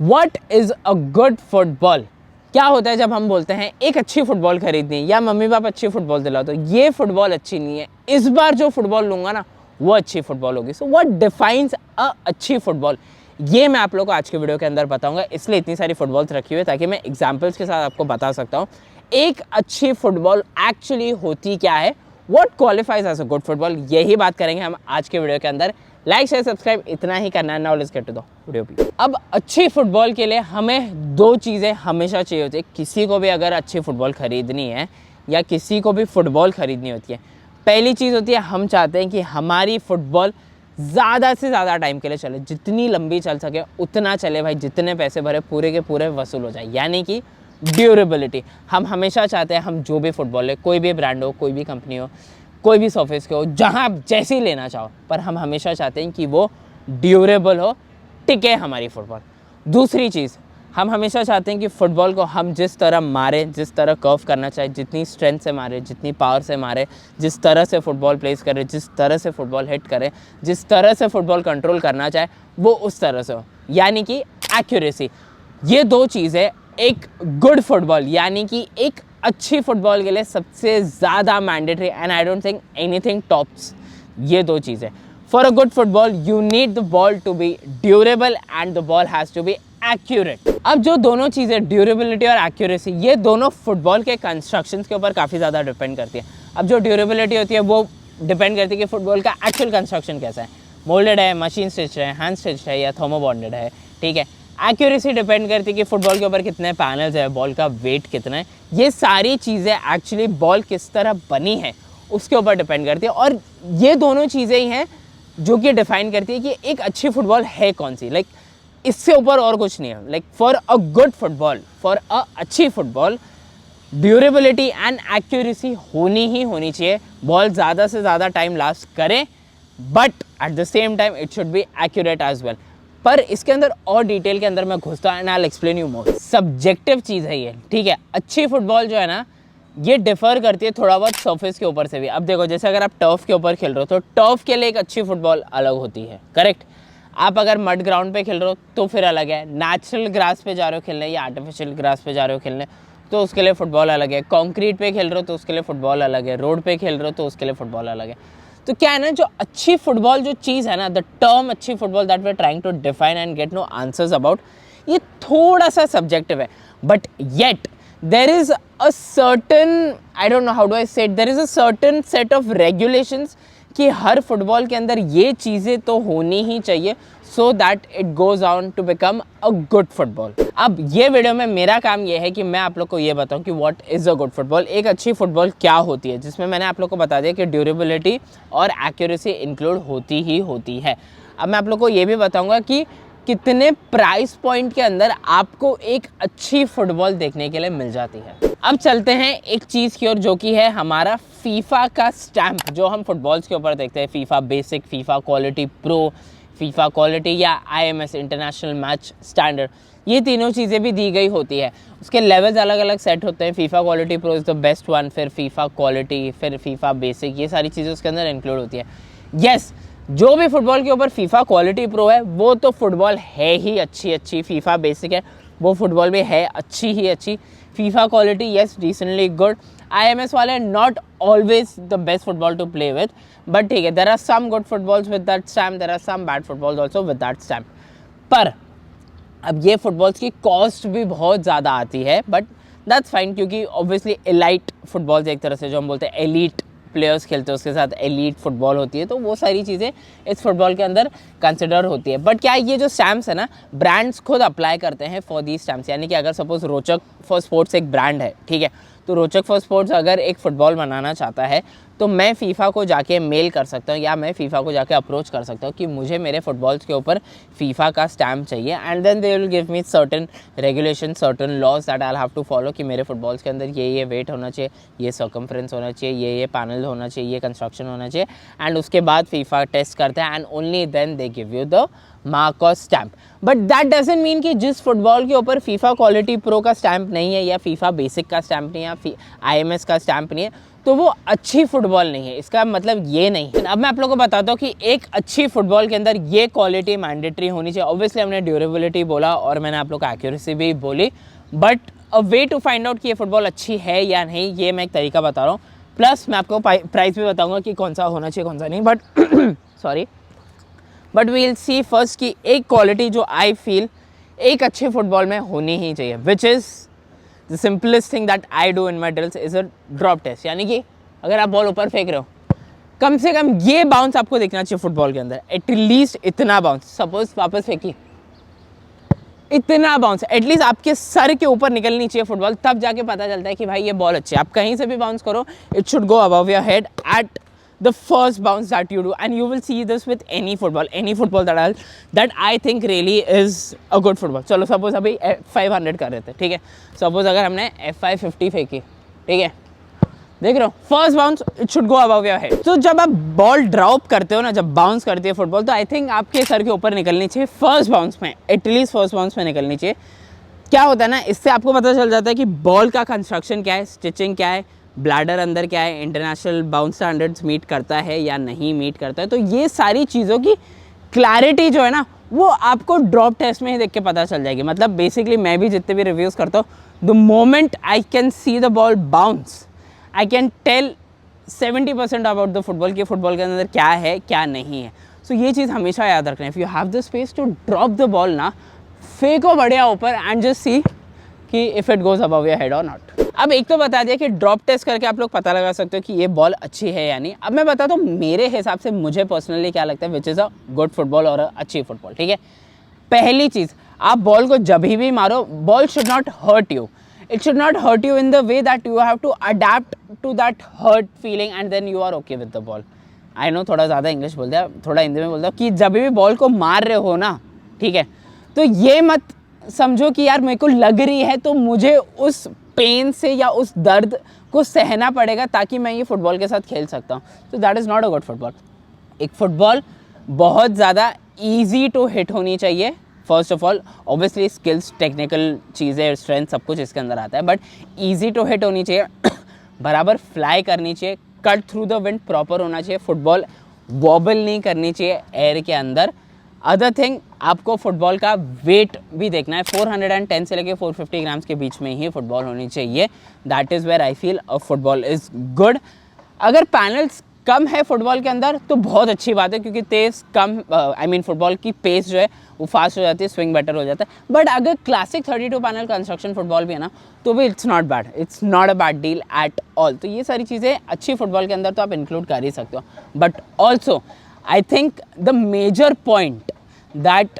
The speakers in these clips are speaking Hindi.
What is a good football? क्या होता है जब हम बोलते हैं एक अच्छी फुटबॉल खरीदनी है या मम्मी पापा अच्छी फुटबॉल दिलाओ तो ये फुटबॉल अच्छी नहीं है, इस बार जो फुटबॉल लूंगा ना वो अच्छी फुटबॉल होगी। सो व्हाट डिफाइंस अ अच्छी फुटबॉल, ये मैं आप लोगों को आज के वीडियो के अंदर बताऊंगा। इसलिए इतनी सारी फुटबॉल्स रखी हुई है ताकि मैं एग्जाम्पल्स के साथ आपको बता सकता हूँ एक अच्छी फुटबॉल एक्चुअली होती क्या है, what qualifies as a good football. यही बात करेंगे हम आज के वीडियो के अंदर। लाइक शेयर सब्सक्राइब इतना ही करना है। Now let's get to the video. अब अच्छी फुटबॉल के लिए हमें दो चीज़ें हमेशा चाहिए होती है। किसी को भी अगर अच्छी फुटबॉल खरीदनी है या किसी को भी फुटबॉल खरीदनी होती है, पहली चीज़ होती है हम चाहते हैं कि हमारी फुटबॉल ज़्यादा से ज़्यादा टाइम के लिए चले, जितनी लंबी चल सके उतना चले भाई, जितने पैसे भरे पूरे के पूरे वसूल हो जाए, यानी कि ड्यूरेबिलिटी। हम हमेशा चाहते हैं हम जो भी फुटबॉल है, कोई भी ब्रांड हो, कोई भी कंपनी हो, कोई भी सर्फेस के हो, जहाँ आप जैसे ही लेना चाहो, पर हम हमेशा चाहते हैं कि वो ड्यूरेबल हो, टिके हमारी फुटबॉल। दूसरी चीज़, हम हमेशा चाहते हैं कि फुटबॉल को हम जिस तरह मारे, जिस तरह कर्व करना चाहे, जितनी स्ट्रेंथ से मारे, जितनी पावर से मारे, जिस तरह से फुटबॉल प्लेस करे, जिस तरह से फुटबॉल हिट करे, जिस तरह से फुटबॉल कंट्रोल करना चाहे वो उस तरह से हो, यानी कि एक्यूरेसी। ये दो चीज़ें एक गुड फुटबॉल यानी कि एक अच्छी फुटबॉल के लिए सबसे ज़्यादा mandatory, and I don't think anything tops ये दो चीज़ें। For a good football you need the ball to be durable and the ball has to be accurate. अब जो दोनों चीज़ें ड्यूरेबिलिटी और एक्यूरेसी, ये दोनों फुटबॉल के कंस्ट्रक्शंस के ऊपर काफ़ी ज़्यादा डिपेंड करती है। अब जो ड्यूरेबिलिटी होती है वो डिपेंड करती है कि फुटबॉल का एक्चुअल कंस्ट्रक्शन कैसा है, मोल्डेड है, मशीन स्टिच्ड है, हैंड स्टिच्ड है या थर्मोबॉन्डेड है, ठीक है। एक्यूरेसी डिपेंड करती है कि फुटबॉल के ऊपर कितने पैनल्स है, बॉल का वेट कितना है। ये सारी चीज़ें एक्चुअली बॉल किस तरह बनी है उसके ऊपर डिपेंड करती है, और ये दोनों चीज़ें ही हैं जो कि डिफाइन करती है कि एक अच्छी फुटबॉल है कौन सी। लाइक इससे ऊपर और कुछ नहीं है। Like for a good football, for a अच्छी फुटबॉल, ड्यूरेबिलिटी एंड एक्यूरेसी ही होनी चाहिए। बॉल ज़्यादा से ज़्यादा टाइम लास्ट करे, but at the same time it should be accurate as well. पर इसके अंदर और डिटेल के अंदर मैं घुसता हूं and I will explain you more. Subjective चीज़ है ये, ठीक है। अच्छी फुटबॉल जो है ना ये डिफर करती है थोड़ा बहुत सरफेस के ऊपर से भी। अब देखो, जैसे अगर आप टर्फ के ऊपर खेल रहे हो तो टर्फ के लिए एक अच्छी फुटबॉल अलग होती है, करेक्ट। आप अगर मड ग्राउंड पे खेल रहे हो तो फिर अलग है। नेचुरल ग्रास पे जा रहे हो खेलने या आर्टिफिशियल ग्रास पे जा रहे हो खेलने तो उसके लिए फुटबॉल अलग है। कॉन्क्रीट पे खेल रहे हो तो उसके लिए फुटबॉल अलग है। रोड पे खेल रहे हो तो उसके लिए फुटबॉल अलग है। तो क्या है ना, जो अच्छी फुटबॉल जो चीज़ है ना, द टर्म अच्छी football that we are trying to define and get no answers about, ये थोड़ा सा सब्जेक्टिव है। But yet there is a certain, I don't know how do I say it, there is a certain set of regulations कि हर फुटबॉल के अंदर ये चीज़ें तो होनी ही चाहिए so that it goes on to become a good football. अब ये वीडियो में मेरा काम ये है कि मैं आप लोग को ये बताऊं कि what is a good football, एक अच्छी फुटबॉल क्या होती है, जिसमें मैंने आप लोग को बता दिया कि ड्यूरेबिलिटी और एक्यूरेसी इंक्लूड होती ही होती है। अब मैं आप लोग को ये भी बताऊंगा कि कितने प्राइस पॉइंट के अंदर आपको एक अच्छी फुटबॉल देखने के लिए मिल जाती है। अब चलते हैं एक चीज़ की ओर जो कि है हमारा फीफा का स्टैम्प, जो हम फुटबॉल्स के ऊपर देखते हैं। FIFA basic, FIFA quality pro, FIFA quality या IMS इंटरनेशनल मैच स्टैंडर्ड, ये तीनों चीज़ें भी दी गई होती है। उसके लेवल्स अलग अलग सेट होते हैं। FIFA quality pro is the best one, फिर फीफा क्वालिटी, फिर फीफा बेसिक, ये सारी चीज़ें उसके अंदर इंक्लूड होती है। यस, जो भी फुटबॉल के ऊपर फीफा क्वालिटी प्रो है वो तो फुटबॉल है ही अच्छी। फीफा बेसिक है वो फुटबॉल भी है अच्छी ही अच्छी। FIFA quality yes decently good. IMS वाले not always the best football to play with, but ठीक है, there are some good footballs with that stamp, there are some bad footballs also with that stamp. पर अब ये फुटबॉल्स की कॉस्ट भी बहुत ज़्यादा आती है, बट दैट्स फाइन, क्योंकि ऑब्वियसली एलाइट फुटबॉल्स एक तरह से जो हम बोलते हैं एलीट प्लेयर्स खेलते हैं, उसके साथ एलीट फुटबॉल होती है, तो वो सारी चीज़ें इस फुटबॉल के अंदर कंसिडर होती है। बट क्या ये जो स्टैम्प्स है ना, ब्रांड्स खुद अप्लाई करते हैं फॉर दी स्टैम्प्स, यानी कि अगर सपोज रोचक फॉर स्पोर्ट्स एक ब्रांड है, ठीक है, तो रोचक फॉर स्पोर्ट्स अगर एक फुटबॉल बनाना चाहता है तो मैं फीफा को जाके मेल कर सकता हूँ या मैं फीफा को जाके अप्रोच कर सकता हूँ कि मुझे मेरे फुटबॉल्स के ऊपर फीफा का स्टैम्प चाहिए, and then they will give me certain regulation, certain laws that I will have to follow कि मेरे फुटबॉल्स के अंदर ये वेट होना चाहिए, ये सर्कमफ्रेंस होना चाहिए, ये पैनल होना चाहिए, ये कंस्ट्रक्शन होना चाहिए, एंड उसके बाद फीफा टेस्ट करते हैं and only then they give you the mark और stamp. But that doesn't mean कि जिस फुटबॉल के ऊपर फीफा क्वालिटी प्रो का स्टैम्प नहीं है या फीफा बेसिक का स्टैम्प नहीं है या IMS का स्टैम्प नहीं है, तो वो अच्छी फुटबॉल नहीं है। इसका मतलब ये नहीं है। अब मैं आप लोगों को बताता हूँ कि एक अच्छी फुटबॉल के अंदर ये क्वालिटी मैंडेटरी होनी चाहिए। ऑब्वियसली हमने ड्यूरेबिलिटी बोला और मैंने आप लोग को एक्यूरेसी भी बोली, but a way to find out कि ये फुटबॉल अच्छी है या नहीं, ये मैं एक तरीका बता रहा हूँ। प्लस मैं आपको प्राइस भी बताऊँगा कि कौन सा होना चाहिए कौन सा नहीं, but sorry, but we will see first कि एक क्वालिटी जो आई फील एक अच्छे फुटबॉल में होनी ही चाहिए, which is the simplest thing that I do in my drills is a drop test. यानी कि अगर आप बॉल ऊपर फेंक रहे हो, कम से कम ये बाउंस आपको देखना चाहिए फुटबॉल के अंदर, एटलीस्ट इतना बाउंस। सपोज वापस फेंकी, इतना बाउंस एटलीस्ट आपके सर के ऊपर निकलनी चाहिए फुटबॉल, तब जाके पता चलता है कि भाई ये बॉल अच्छी है। आप कहीं से भी बाउंस करो, it should go above your head at the first bounce that you do, and you will see this with any football that I think really is a good football. चलो सपोज अभी F500 कर रहे थे, ठीक है, सपोज अगर हमने F550 फेंकी, ठीक है, देख रहे हो first bounce it should go above your head. तो जब आप बॉल ड्रॉप करते हो ना, जब बाउंस करती है फुटबॉल, तो आई थिंक आपके सर के ऊपर निकलनी चाहिए फर्स्ट बाउंस में, एटलीस्ट फर्स्ट बाउंस में निकलनी चाहिए। क्या होता है ना, इससे आपको पता चल जाता है कि बॉल का कंस्ट्रक्शन क्या है, स्टिचिंग क्या है, ब्लैडर अंदर क्या है, इंटरनेशनल बाउंस स्टैंडर्ड्स मीट करता है या नहीं मीट करता है। तो ये सारी चीज़ों की क्लैरिटी जो है ना, वो आपको ड्रॉप टेस्ट में ही देख के पता चल जाएगी। मतलब बेसिकली मैं भी जितने भी रिव्यूज़ करता हूँ, the moment I can see the ball bounce, I can tell 70% about the football कि फुटबॉल के अंदर क्या है क्या नहीं है। सो ये चीज़ हमेशा याद रखना है। If you have the space to drop the ball ना, फेंको बढ़िया ऊपर एंड जस्ट सी कि if it goes above your head और नॉट। अब एक तो बता दिया कि ड्रॉप टेस्ट करके आप लोग पता लगा सकते हो कि ये बॉल अच्छी है या नहीं। अब मैं बताता हूँ मेरे हिसाब से मुझे पर्सनली क्या लगता है which is a good football और अच्छी फुटबॉल, ठीक है। पहली चीज़, आप बॉल को जब भी मारो, ball should not hurt you, it should not hurt you in the way that you have to adapt to that hurt feeling and then you are okay with the ball. I know थोड़ा ज़्यादा इंग्लिश बोल दिया, थोड़ा हिंदी में बोलता हूँ कि जब भी बॉल को मार रहे हो ना, ठीक है, तो ये मत समझो कि यार मेरे को लग रही है तो मुझे उस पेन से या उस दर्द को सहना पड़ेगा ताकि मैं ये फुटबॉल के साथ खेल सकता हूँ। तो that is not a good football. एक फुटबॉल बहुत ज़्यादा ईजी टू हिट होनी चाहिए। First of all obviously skills, technical चीज़ें, स्ट्रेंथ सब कुछ इसके अंदर आता है, बट ईजी टू हिट होनी चाहिए, बराबर फ्लाई करनी चाहिए, cut through the wind proper होना चाहिए, फुटबॉल वॉबल नहीं करनी चाहिए एयर के अंदर। अदर थिंग, आपको फुटबॉल का वेट भी देखना है। 410 से लेके 450 ग्राम्स के बीच में ही फुटबॉल होनी चाहिए। That is where I feel a football is good. अगर पैनल्स कम है फुटबॉल के अंदर तो बहुत अच्छी बात है, क्योंकि तेज़ कम आई मीन फुटबॉल की पेस जो है वो फास्ट हो जाती है, स्विंग बेटर हो जाता है। बट अगर क्लासिक 32 पैनल कंस्ट्रक्शन फुटबॉल भी है ना, तो भी it's not bad, it's not a bad deal at all. तो ये सारी चीज़ें अच्छी फुटबॉल के अंदर तो आप इंक्लूड कर ही सकते हो। But also I think the major point that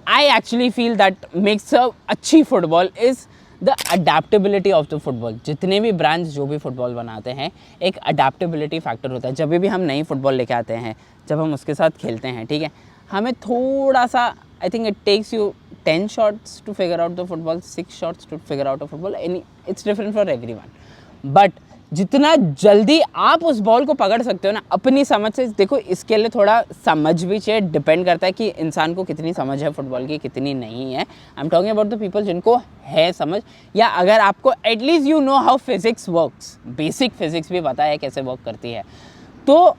I actually feel that makes a अच्छी football is the adaptability of the football। जितने भी ब्रांड्स जो भी फुटबॉल बनाते हैं, एक अडेप्टेबिलिटी फैक्टर होता है। जब भी हम नई फुटबॉल लेके आते हैं, जब हम उसके साथ खेलते हैं, ठीक है, हमें थोड़ा सा I think it takes you 10 shots to figure out the football, 6 shots to figure out a football, any it's different for everyone. But जितना जल्दी आप उस बॉल को पकड़ सकते हो ना अपनी समझ से, देखो इसके लिए थोड़ा समझ भी चाहिए, डिपेंड करता है कि इंसान को कितनी समझ है फुटबॉल की, कितनी नहीं है। I am talking about the people जिनको है समझ, या अगर आपको at least you know how physics works, basic physics भी पता है कैसे वर्क करती है, तो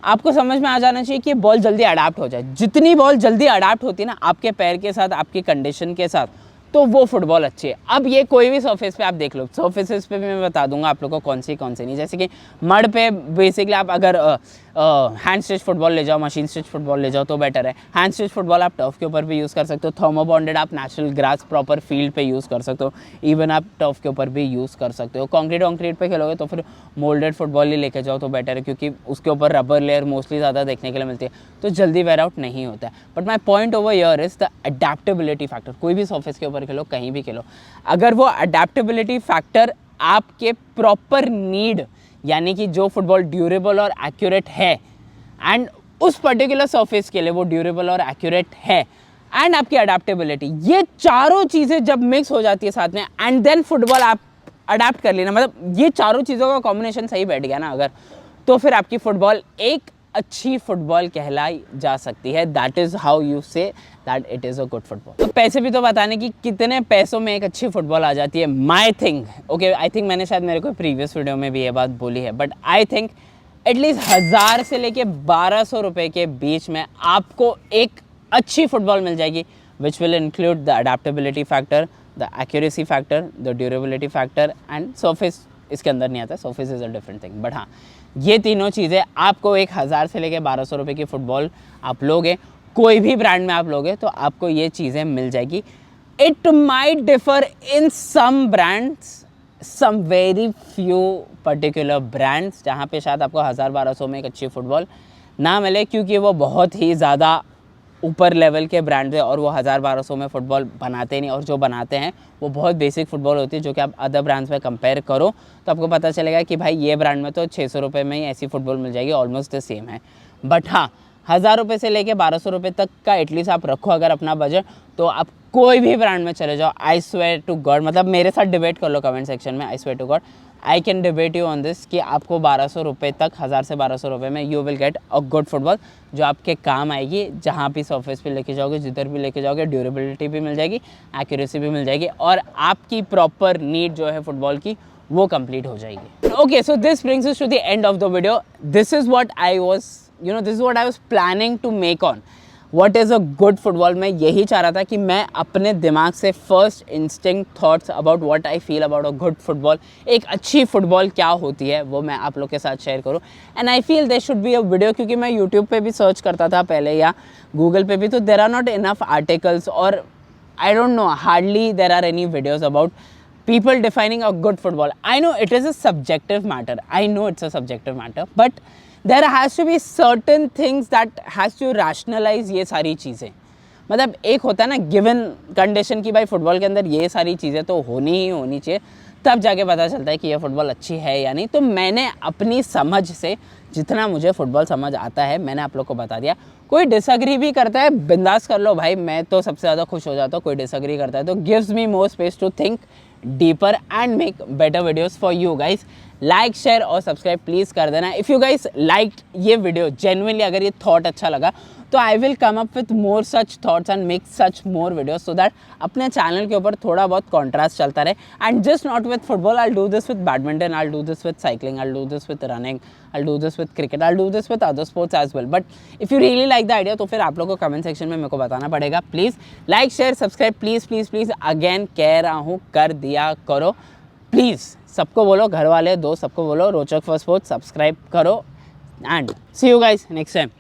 आपको समझ में आ जाना चाहिए कि बॉल जल्दी अडाप्ट हो जाए। जितनी बॉल जल्दी अडाप्ट होती है ना आपके पैर के साथ, आपकी कंडीशन के साथ, तो वो फुटबॉल अच्छी है। अब ये कोई भी सरफेस पे आप देख लो, सरफेसेस पे भी मैं बता दूंगा आप लोगों को कौन सी नहीं। जैसे कि मड पे बेसिकली आप अगर हैंड स्टिच फुटबॉल ले जाओ, मशीन स्टिच फुटबॉल ले जाओ तो बेटर है। हैंड स्टिच फुटबॉल आप टर्फ के ऊपर भी यूज़ कर सकते हो, थर्मो बॉन्डेड आप नेचुरल ग्रास प्रॉपर फील्ड पे यूज़ कर सकते हो, इवन आप टर्फ के ऊपर भी यूज़ कर सकते हो। कॉन्क्रीट पे खेलोगे तो फिर मोल्डेड फुटबॉल ही लेके जाओ तो बेटर है, क्योंकि उसके ऊपर रबर लेयर मोस्टली ज़्यादा देखने के लिए मिलती है, तो जल्दी वेयर आउट नहीं होता है। But my point over here is the adaptability factor. कोई भी सरफेस के ऊपर खेलो, कहीं भी खेलो, अगर वो अडेप्टेबिलिटी फैक्टर आपके प्रॉपर नीड, यानी कि जो फुटबॉल ड्यूरेबल और एक्यूरेट है एंड उस पर्टिकुलर सरफेस के लिए वो ड्यूरेबल और एक्यूरेट है, एंड आपकी अडेप्टेबिलिटी, ये चारों चीज़ें जब मिक्स हो जाती है साथ में, एंड देन फुटबॉल आप अडेप्ट कर लेना, मतलब ये चारों चीज़ों का कॉम्बिनेशन सही बैठ गया ना अगर, तो फिर आपकी फुटबॉल एक अच्छी फुटबॉल कहलाई जा सकती है। That is how you say that it is a good football. तो पैसे भी तो बताने कि कितने पैसों में एक अच्छी फुटबॉल आ जाती है। माई थिंक ओके, आई थिंक मैंने शायद मेरे को प्रीवियस वीडियो में भी ये बात बोली है, बट आई थिंक एटलीस्ट 1000 से लेके 1200 रुपये के बीच में आपको एक अच्छी फुटबॉल मिल जाएगी, which will include the adaptability factor, the accuracy factor, the durability factor and surface इसके अंदर नहीं आता, surface is a different thing. But हाँ, ये तीनों चीज़ें आपको एक 1000 से लेके 1200 रुपये की फुटबॉल आप लोगे, कोई भी ब्रांड में आप लोगे तो आपको ये चीज़ें मिल जाएगी। It might differ in some brands, some very few particular brands, जहाँ पे शायद आपको 1000-1200 में एक अच्छी फुटबॉल ना मिले, क्योंकि वो बहुत ही ज़्यादा ऊपर लेवल के ब्रांड है और वो 1000-1200 में फ़ुटबॉल बनाते नहीं, और जो बनाते हैं वो बहुत बेसिक फ़ुटबॉल होती है, जो कि आप अदर ब्रांड्स में कंपेयर करो तो आपको पता चलेगा कि भाई ये ब्रांड में तो 600 रुपये में ही ऐसी फ़ुटबॉल मिल जाएगी, ऑलमोस्ट द सेम है। बट हाँ, 1000 रुपये से लेके 1200 रुपये तक का एटलीस्ट आप रखो अगर अपना बजट, तो आप कोई भी ब्रांड में चले जाओ। आई स्वेयर टू गॉड, मतलब मेरे साथ डिबेट कर लो कमेंट सेक्शन में, I swear to God I can debate you on this कि आपको 1200 रुपये तक, 1000 से 1200 रुपये में you will get a good football जो आपके काम आएगी। जहाँ भी सरफेस पे लेके जाओगे, जिधर भी लेके जाओगे, ड्यूरेबिलिटी भी मिल जाएगी, एक्यूरेसी भी मिल जाएगी, और आपकी प्रॉपर नीड जो है फुटबॉल की वो कंप्लीट हो जाएगी। Okay, so this brings us to the end of the video. This is what I was this is what I was planning to make on what is a good football. मैं यही चाह रहा था कि मैं अपने दिमाग से first instinct thoughts about what I feel about a good football, एक अच्छी फुटबॉल क्या होती है, वो मैं आप लोग के साथ शेयर करूँ। And I feel there should be a video, क्योंकि मैं यूट्यूब पे भी सर्च करता था पहले या गूगल पे भी, तो there are not enough articles, और I don't know, hardly there are any videos about people defining a good football. I know it is a subjective matter. I know it's a subjective matter, but there has to be certain things that has to rationalize ये सारी चीज़ें। मतलब एक होता है ना गिवन कंडीशन की भाई फुटबॉल के अंदर ये सारी चीज़ें तो होनी ही होनी चाहिए, तब जाके पता चलता है कि ये फुटबॉल अच्छी है या नहीं। तो मैंने अपनी समझ से जितना मुझे फुटबॉल समझ आता है मैंने आप लोग को बता दिया। कोई डिसएग्री भी करता है बिंदास कर लो भाई, मैं तो सबसे ज़्यादा खुश हो जाता हूँ। कोई डिसएग्री करता है तो gives me more space to think deeper and make better videos for you guys. Like share और सब्सक्राइब प्लीज़ कर देना इफ़ यू गाइस लाइक ये वीडियो। जेन्युइनली अगर ये थॉट अच्छा लगा तो I will come up with more such thoughts and make such more videos, so that अपने चैनल के ऊपर थोड़ा बहुत कॉन्ट्रास्ट चलता रहे। And just not with football, I do this with badminton, I do this with cycling, I do this with running, I do this with cricket, I do this with other sports as well. But if you really like the idea तो फिर आप लोग को कमेंट सेक्शन में मेरे को बताना पड़ेगा। Please like share subscribe please please please, again कह रहा हूँ कर दिया करो प्लीज़। सबको बोलो, घर वाले दोस्त सबको बोलो रोचक फॉर स्पोर्ट्स सब्सक्राइब करो, and see you guys next time.